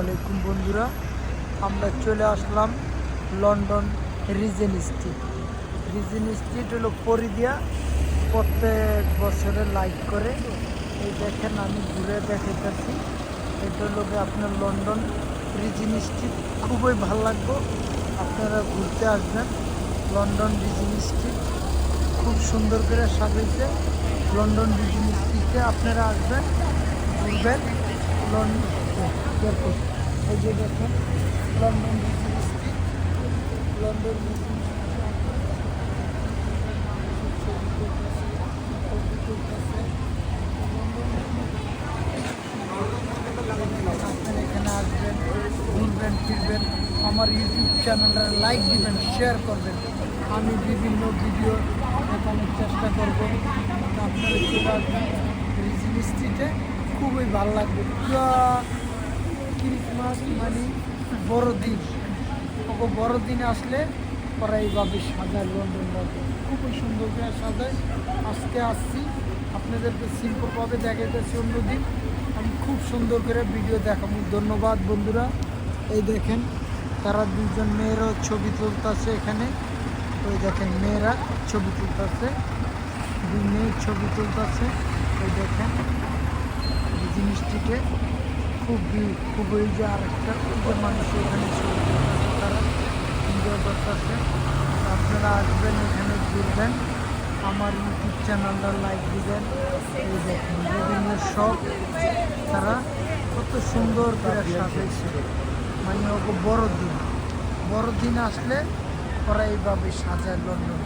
আলাইকুম বন্ধুরা, আমরা চলে আসলাম লন্ডন রিজেন স্ট্রিট হলো পরিদিয়া। প্রত্যেক বছরে লাইক করে এই দেখেন, আমি ঘুরে দেখাইতেছি। এটা হলো আপনার লন্ডন রিজেন স্ট্রিট, খুবই ভালো লাগবে। আপনারা ঘুরতে আসবেন লন্ডন রিজেন স্ট্রিট, খুব সুন্দর করে সাজাইছে। লন্ডন রিজেন স্ট্রিটে আপনারা আসবেন, ঘুরবেন। এই যে দেখেন London reason street, London reason আপনারা এখানে আসবেন, ঘুরবেন ফিরবেন। আমার ইউটিউব চ্যানেলটা লাইক দিবেন, শেয়ার করবেন। আমি বিভিন্ন ভিডিও দেখানোর চেষ্টা করব। আপনারা চলে আসবেন রিজেন স্ট্রিটে, খুবই ভালো লাগবে। পুরো ক্রিসমাস মানে বড়দিন, বড়দিনে আসলে ওরা এইভাবে সাজায় লন্ডনটাকে, খুবই সুন্দর করে সাজায়। আজকে আসছি, আপনাদেরকে সিম্পলভাবে দেখাইতেছি। অন্যদিন আমি খুব সুন্দর করে ভিডিও দেখাবো। ধন্যবাদ বন্ধুরা। এই দেখেন তারা দুজন মেয়েরাও ছবি তুলতেছে এখানে। ওই দেখেন মেয়েরা ছবি তুলতেছে, দুই মেয়ে ছবি তুলতেছে। ওই দেখেন এই জিনিসটিকে খুবই যে আরেকটা ওই যে মানুষ এখানে ছবি তুলতেছে, তারা এনজয় করতেছে। আপনারা আসবেন, এখানে ঘুরবেন, আমার ইউটিউব চ্যানেলটা লাইক দিবেন। এই দেখেন বিভিন্ন শপ তারা কত সুন্দর করে সাজাইছে, মানে ওকে বড়দিন আসলে ওরা এইভাবে সাজায় লন্ডন।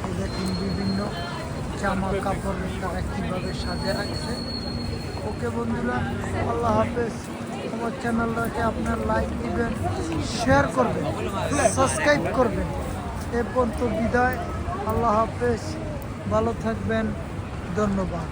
এই দেখেন বিভিন্ন জামা কাপড় তারা কীভাবে সাজিয়ে রাখছে। ওকে বন্ধুরা, আল্লাহ হাফেজ। আমার চ্যানেলটাকে আপনার লাইক দিবেন, শেয়ার করবেন, সাবস্ক্রাইব করবেন। এ পর্যন্ত বিদায়, আল্লাহ হাফেজ, ভালো থাকবেন, ধন্যবাদ।